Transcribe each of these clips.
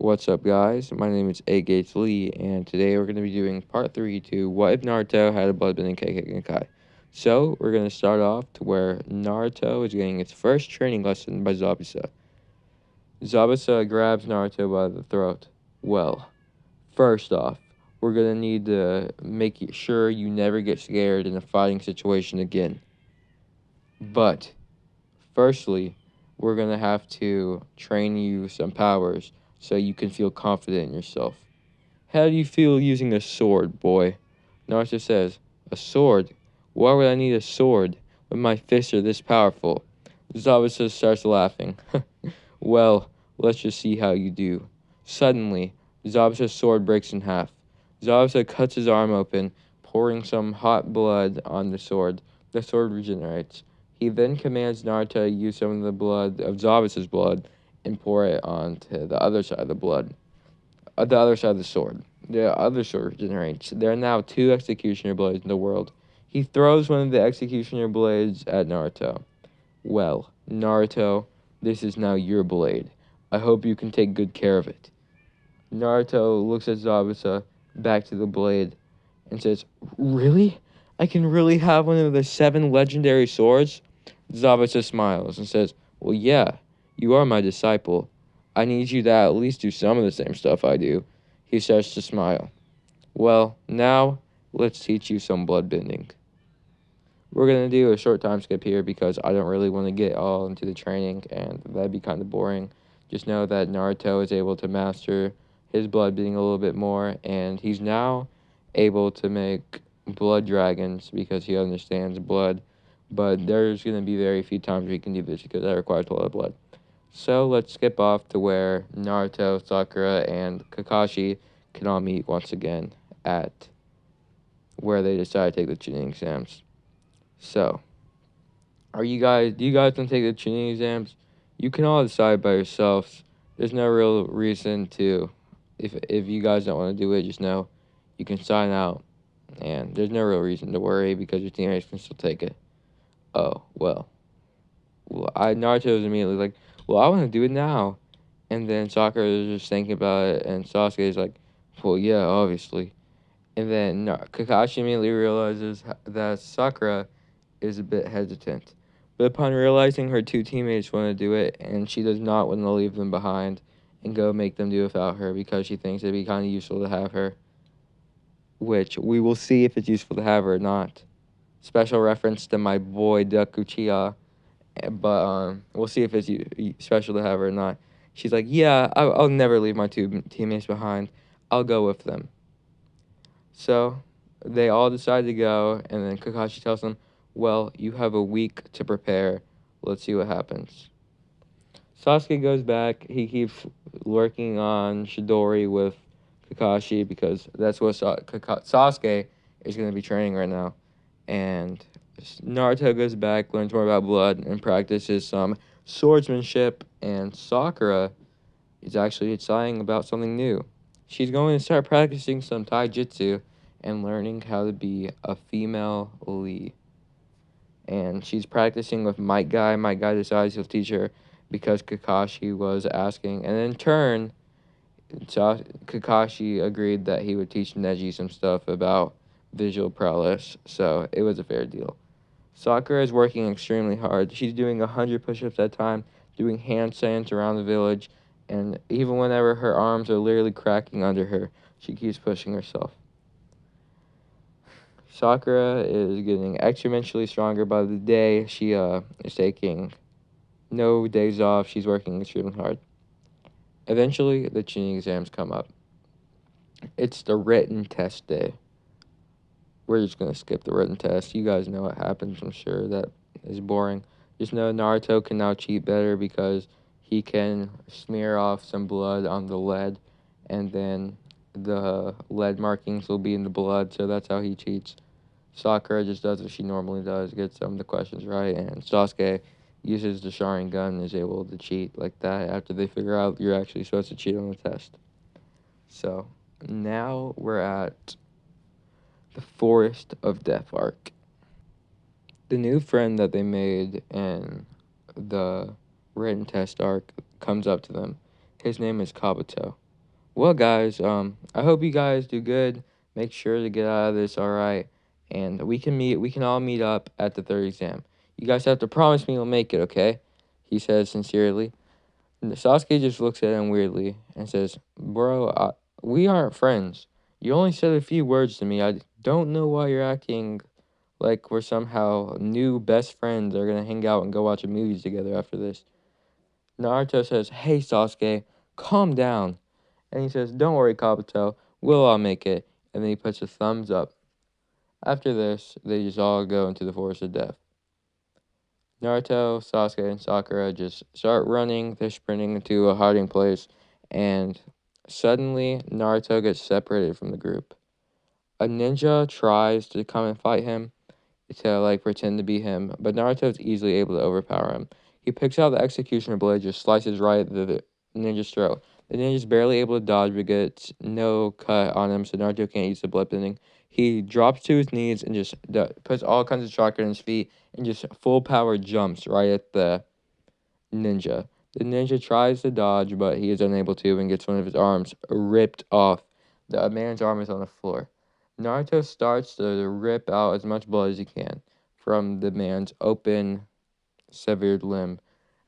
What's up, guys? My name is A. Gates Lee, and today we're going to be doing part 3 to What If Naruto Had a Bloodbending kekkei genkai. So, we're going to start off to where Naruto is getting its first training lesson by Zabuza. Zabuza grabs Naruto by the throat. Well, first off, we're going to need to make sure you never get scared in a fighting situation again. But, firstly, we're going to have to train you some powers so you can feel confident in yourself. How do you feel using a sword, boy? Naruto says, A sword? Why would I need a sword when my fists are this powerful? Zabuza starts laughing. Well, let's just see how you do. Suddenly, Zabuza's sword breaks in half. Zabuza cuts his arm open, pouring some hot blood on the sword. The sword regenerates. He then commands Naruto to use some of the blood of Zabuza's blood and pour it onto the other side of the other side of the sword. The other sword regenerates. There are now two executioner blades in the world. He throws one of the executioner blades at Naruto. Well, Naruto, this is now your blade. I hope you can take good care of it. Naruto looks at Zabuza, back to the blade, and says, Really? I can really have one of the 7 legendary swords? Zabuza smiles and says, Well, yeah, you are my disciple. I need you to at least do some of the same stuff I do. He starts to smile. Well, now, let's teach you some bloodbending. We're going to do a short time skip here because I don't really want to get all into the training, and that'd be kind of boring. Just know that Naruto is able to master his bloodbending a little bit more, and he's now able to make blood dragons because he understands blood. But there's going to be very few times we can do this because that requires a lot of blood. So let's skip off to where Naruto, Sakura, and Kakashi can all meet once again at where they decide to take the Chunin exams. So, do you guys want to take the Chunin exams? You can all decide by yourselves. There's no real reason to, if you guys don't want to do it, just know you can sign out. And there's no real reason to worry because your teammates can still take it. Oh, well, Naruto was immediately like, well, I want to do it now. And then Sakura is just thinking about it, and Sasuke is like, well, yeah, obviously. And then Kakashi immediately realizes that Sakura is a bit hesitant. But upon realizing her two teammates want to do it, and she does not want to leave them behind and go make them do it without her because she thinks it'd be kind of useful to have her, which we will see if it's useful to have her or not. Special reference to my boy Dakuchiya, but we'll see if it's special to have her or not. She's like, yeah, I'll never leave my two teammates behind. I'll go with them. So they all decide to go, and then Kakashi tells them, well, you have a week to prepare. Let's see what happens. Sasuke goes back. He keeps working on Chidori with Kakashi because that's what Sasuke is going to be training right now. And Naruto goes back, learns more about blood, and practices some swordsmanship. And Sakura is actually deciding about something new. She's going to start practicing some taijutsu and learning how to be a female Lee. And she's practicing with Might Guy. Might Guy decides he'll teach her because Kakashi was asking. And in turn, Kakashi agreed that he would teach Neji some stuff about visual prowess. So it was a fair deal. Sakura is working extremely hard. She's doing 100 push-ups at a time, doing handstands around the village, and even whenever her arms are literally cracking under her, she keeps pushing herself. Sakura is getting exponentially stronger by the day. She is taking no days off. She's working extremely hard. Eventually, the Chunin exams come up. It's the written test day. We're just going to skip the written test. You guys know what happens. I'm sure that is boring. Just know Naruto can now cheat better because he can smear off some blood on the lead, and then the lead markings will be in the blood, so that's how he cheats. Sakura just does what she normally does, gets some of the questions right, and Sasuke uses the Sharingan and is able to cheat like that after they figure out you're actually supposed to cheat on the test. So, now we're at the Forest of Death arc. The new friend that they made in the written test arc comes up to them. His name is Kabuto. Well, guys, I hope you guys do good. Make sure to get out of this all right, and we can meet. We can all meet up at the third exam. You guys have to promise me you'll make it, okay? He says sincerely. And Sasuke just looks at him weirdly and says, "Bro, we aren't friends. You only said a few words to me. I don't know why you're acting like we're somehow new best friends that are gonna hang out and go watch a movies together after this." Naruto says, "Hey, Sasuke, calm down." And he says, "Don't worry, Kabuto, we'll all make it." And then he puts a thumbs up. After this, they just all go into the forest of death. Naruto, Sasuke, and Sakura just start running. They're sprinting into a hiding place, and suddenly Naruto gets separated from the group. A ninja tries to come and fight him, to like pretend to be him, but Naruto is easily able to overpower him. He picks out the executioner blade, just slices right at the ninja's throat. The ninja's barely able to dodge but gets no cut on him, so Naruto can't use the bloodbending. He drops to his knees and just puts all kinds of chakra in his feet and just full power jumps right at the ninja. The ninja tries to dodge, but he is unable to and gets one of his arms ripped off. The man's arm is on the floor. Naruto starts to rip out as much blood as he can from the man's open, severed limb,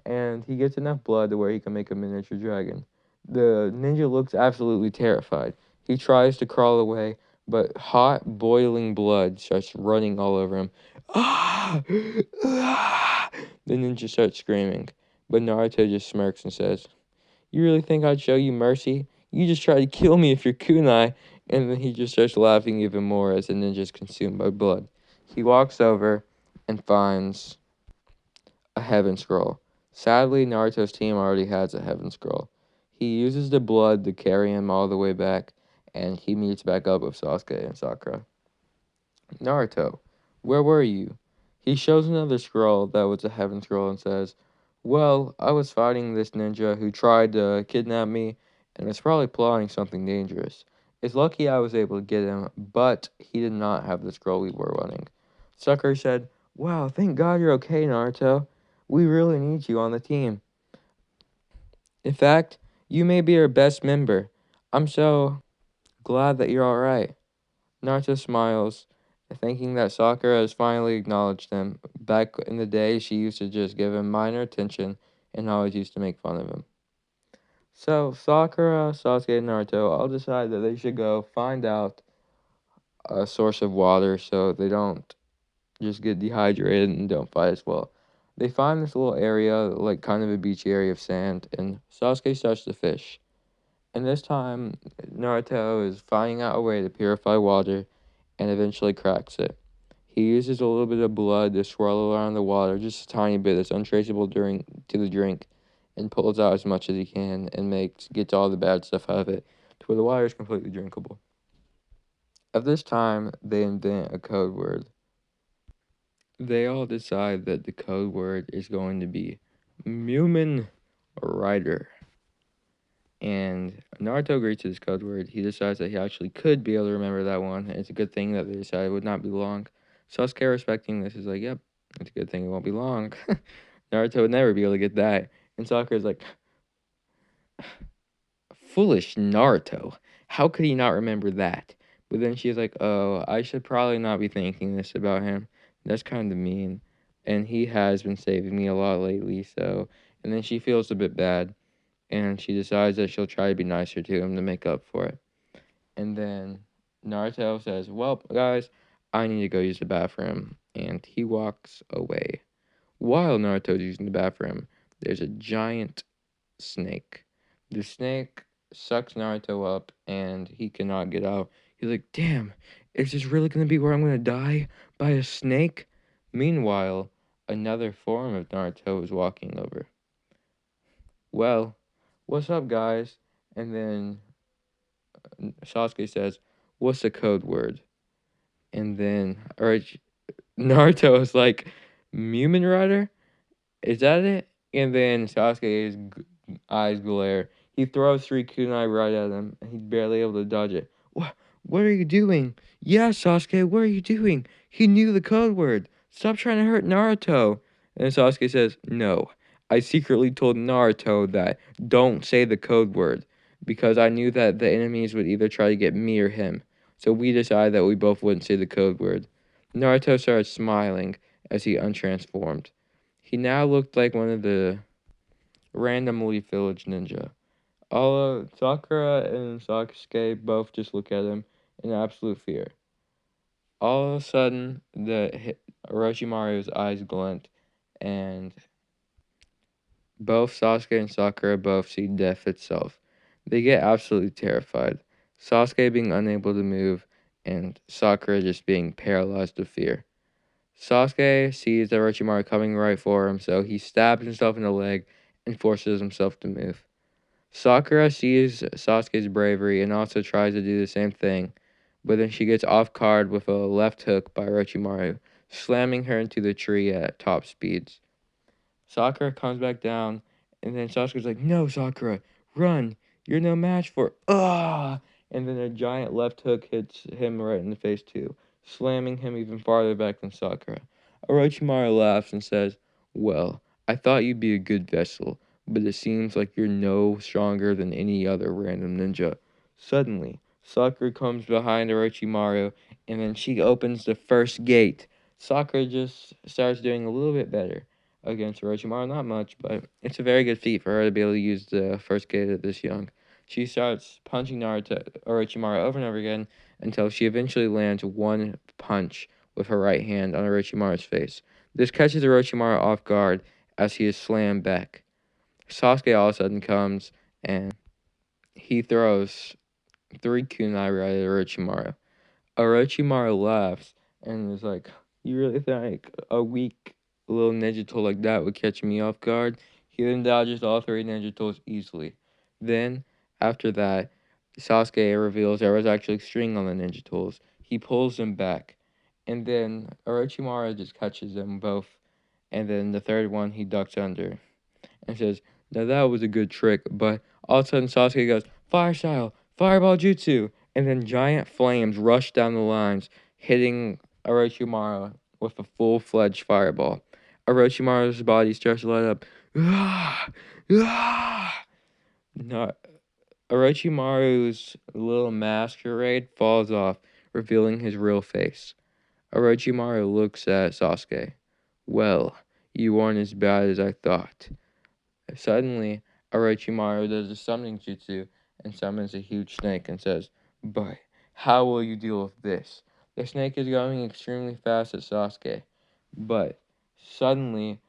and he gets enough blood to where he can make a miniature dragon. The ninja looks absolutely terrified. He tries to crawl away, but hot, boiling blood starts running all over him. Ah! Ah! The ninja starts screaming, but Naruto just smirks and says, "You really think I'd show you mercy? You just try to kill me if you're kunai." And then he just starts laughing even more as the ninja is consumed by blood. He walks over and finds a heaven scroll. Sadly, Naruto's team already has a heaven scroll. He uses the blood to carry him all the way back, and he meets back up with Sasuke and Sakura. "Naruto, where were you?" He shows another scroll that was a heaven scroll and says, "Well, I was fighting this ninja who tried to kidnap me and was probably plotting something dangerous. It's lucky I was able to get him, but he did not have the scroll we were running." Sakura said, "Wow, thank God you're okay, Naruto. We really need you on the team. In fact, you may be our best member. I'm so glad that you're alright." Naruto smiles, thinking that Sakura has finally acknowledged him. Back in the day, she used to just give him minor attention and always used to make fun of him. So, Sakura, Sasuke, and Naruto all decide that they should go find out a source of water so they don't just get dehydrated and don't fight as well. They find this little area, like kind of a beachy area of sand, and Sasuke starts to fish. And this time, Naruto is finding out a way to purify water and eventually cracks it. He uses a little bit of blood to swirl around the water, just a tiny bit that's untraceable during to the drink, and pulls out as much as he can and gets all the bad stuff out of it to where the water is completely drinkable. At this time, they invent a code word. They all decide that the code word is going to be Mumin Rider. And Naruto agrees to this code word. He decides that he actually could be able to remember that one. And it's a good thing that they decided it would not be long. Sasuke, respecting this, is like, "Yep, it's a good thing it won't be long." Naruto would never be able to get that. And Sakura's like, "Foolish Naruto. How could he not remember that?" But then she's like, "Oh, I should probably not be thinking this about him. That's kind of mean. And he has been saving me a lot lately, so." And then she feels a bit bad. And she decides that she'll try to be nicer to him to make up for it. And then Naruto says, "Well, guys, I need to go use the bathroom." And he walks away. While Naruto's using the bathroom, there's a giant snake. The snake sucks Naruto up and he cannot get out. He's like, "Damn, is this really going to be where I'm going to die? By a snake?" Meanwhile, another form of Naruto is walking over. "Well, what's up, guys?" And then Sasuke says, "What's the code word?" And then, Naruto is like, "Mumen Rider? Is that it?" And then Sasuke's eyes glare. He throws three kunai right at him, and he's barely able to dodge it. What are you doing?" "Yeah, Sasuke, what are you doing? He knew the code word. Stop trying to hurt Naruto." And Sasuke says, "No, I secretly told Naruto that don't say the code word." because I knew that the enemies would either try to get me or him. So we decided that we both wouldn't say the code word. Naruto started smiling as he untransformed. He now looked like one of the randomly village ninja. All Sakura and Sasuke both just look at him in absolute fear. All of a sudden, Orochimaru's eyes glint, and both Sasuke and Sakura both see death itself. They get absolutely terrified. Sasuke being unable to move, and Sakura just being paralyzed with fear. Sasuke sees Orochimaru coming right for him, so he stabs himself in the leg and forces himself to move. Sakura sees Sasuke's bravery and also tries to do the same thing, but then she gets off guard with a left hook by Orochimaru, slamming her into the tree at top speeds. Sakura comes back down, and then Sasuke's like, "No, Sakura, run! You're no match for ah!" And then a giant left hook hits him right in the face too, slamming him even farther back than Sakura. Orochimaru laughs and says, "Well, I thought you'd be a good vessel, but it seems like you're no stronger than any other random ninja." Suddenly, Sakura comes behind Orochimaru, and then she opens the first gate. Sakura just starts doing a little bit better against Orochimaru. Not much, but it's a very good feat for her to be able to use the first gate at this young. She starts punching Orochimaru over and over again until she eventually lands one punch with her right hand on Orochimaru's face. This catches Orochimaru off guard as he is slammed back. Sasuke all of a sudden comes and he throws three kunai right at Orochimaru. Orochimaru laughs and is like, "You really think a weak little ninja tool like that would catch me off guard?" He then dodges all three ninja tools easily. Then, after that, Sasuke reveals there was actually string on the ninja tools. He pulls them back, and then Orochimaru just catches them both, and then the third one he ducks under and says, "Now that was a good trick," but all of a sudden Sasuke goes, "Fire style, fireball jutsu," and then giant flames rush down the lines, hitting Orochimaru with a full-fledged fireball. Orochimaru's body starts to light up. Ah! Ah! No, Orochimaru's little masquerade falls off, revealing his real face. Orochimaru looks at Sasuke. "Well, you aren't as bad as I thought." Suddenly, Orochimaru does a summoning jutsu and summons a huge snake and says, "But how will you deal with this?" The snake is going extremely fast at Sasuke, but suddenly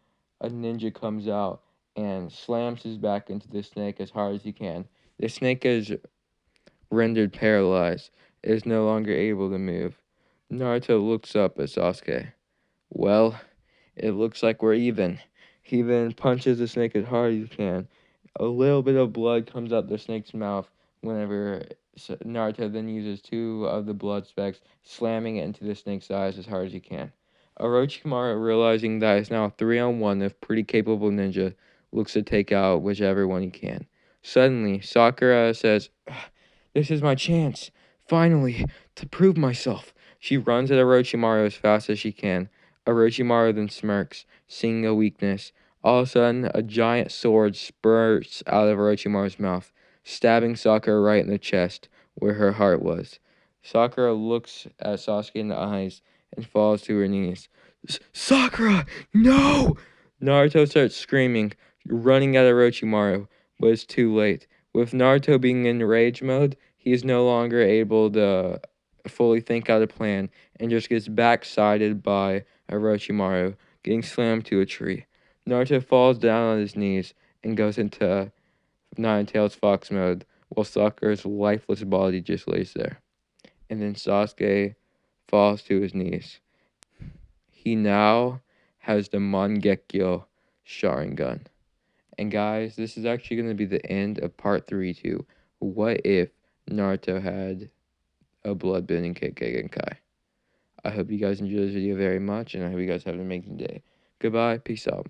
a ninja comes out and slams his back into the snake as hard as he can. The snake is rendered paralyzed. It is no longer able to move. Naruto looks up at Sasuke. "Well, it looks like we're even." He then punches the snake as hard as he can. A little bit of blood comes out the snake's mouth whenever Naruto then uses two of the blood specks, slamming it into the snake's eyes as hard as he can. Orochimaru, realizing that it's now a 3-on-1 of pretty capable ninja, looks to take out whichever one he can. Suddenly, Sakura says, "Ugh, this is my chance, finally, to prove myself." She runs at Orochimaru as fast as she can. Orochimaru then smirks, seeing a weakness. All of a sudden, a giant sword spurts out of Orochimaru's mouth, stabbing Sakura right in the chest, where her heart was. Sakura looks at Sasuke in the eyes and falls to her knees. "Sakura, no!" Naruto starts screaming, running at Orochimaru, but it's too late. With Naruto being in rage mode, he is no longer able to fully think out a plan and just gets backsided by Orochimaru, getting slammed to a tree. Naruto falls down on his knees and goes into Nine-Tails Fox mode, while Sakura's lifeless body just lays there. And then Sasuke falls to his knees. He now has the Mangekyo Sharingan. And guys, this is actually going to be the end of part 3 to what if Naruto had a bloodbending kekkei genkai. I hope you guys enjoyed this video very much, and I hope you guys have an amazing day. Goodbye, peace out.